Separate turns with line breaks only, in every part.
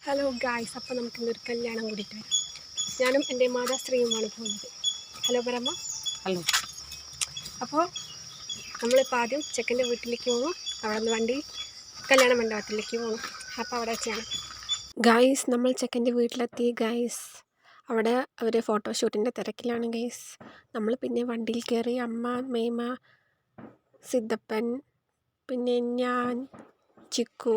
Hello guys, അപ്പോൾ നമുക്കിന്നൊരു കല്യാണം കൂടിയിട്ട് വരാം. ഞാനും എൻ്റെ മാതാശ്രീയുമാണ് പോകുന്നത്. ഹലോ പരമ്മ.
ഹലോ.
അപ്പോൾ നമ്മളിപ്പോൾ ആദ്യം ചെക്കൻ്റെ വീട്ടിലേക്ക് പോകും. അവിടെ നിന്ന് വണ്ടി കല്യാണ മണ്ഡപത്തിലേക്ക് പോകും. അപ്പോൾ അവിടെ വെച്ചാണ് ഗായ്സ് നമ്മൾ ചെക്കൻ്റെ വീട്ടിലെത്തി. ഗായ്സ് അവിടെ അവർ ഫോട്ടോഷൂട്ടിൻ്റെ തിരക്കിലാണ്. ഗായ്സ് നമ്മൾ പിന്നെ വണ്ടിയിൽ കയറി. അമ്മ, മേമ, സിദ്ധപ്പൻ, പിന്നെ ഞാൻ, ചിക്കു,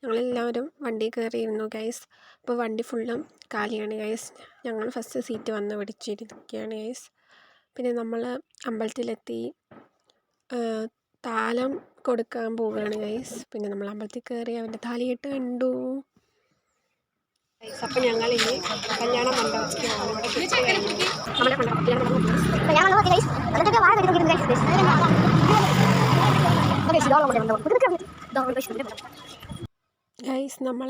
ഞങ്ങളെല്ലാവരും വണ്ടി കയറിയിരുന്നു ഗൈസ്. അപ്പോൾ വണ്ടി ഫുള്ളും കാലിയാണ് ഗൈസ്. ഞങ്ങൾ ഫസ്റ്റ് സീറ്റ് വന്ന് പിടിച്ചിരിക്കുകയാണ് ഗൈസ്. പിന്നെ നമ്മൾ അമ്പലത്തിലെത്തി. താലം കൊടുക്കാൻ പോവുകയാണ് ഗൈസ്. പിന്നെ നമ്മൾ അമ്പലത്തിൽ കയറി അവൻ്റെ താലിയിട്ട് കണ്ടു ഗൈസ്. അപ്പോൾ ഞങ്ങൾ ഇനി കല്യാണ മണ്ഡപത്തിൽ ഗൈസ് നമ്മൾ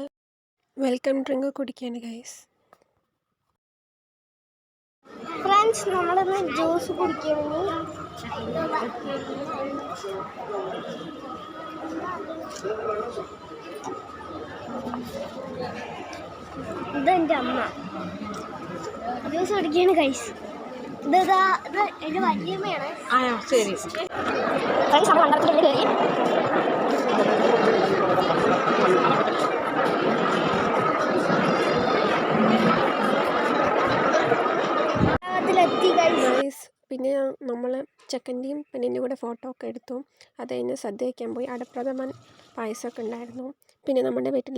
വെൽക്കം ഡ്രിങ്ക് കുടിക്കുകയാണ് ഗൈസ്.
ഫ്രണ്ട്സ്, നമ്മളിന്ന് ജ്യൂസ് കുടിക്കുകയാണ്. ഇതെൻ്റെ അമ്മ ജ്യൂസ് കുടിക്കുകയാണ് ഗൈസ്. ഇത് എൻ്റെ വല്യമ്മയാണ്.
ശരി
ഫ്രണ്ട്സ്, നമ്മൾ മണ്ഡലത്തിൽ കയറി.
പിന്നെ നമ്മൾ ചെക്കൻ്റെയും പെണ്ണിൻ്റെയും കൂടെ ഫോട്ടോ ഒക്കെ എടുത്തു. അത് കഴിഞ്ഞ് സദ്യ വയ്ക്കാൻ പോയി. അടപ്രഥമൻ പായസമൊക്കെ ഉണ്ടായിരുന്നു. പിന്നെ നമ്മുടെ വീട്ടിൽ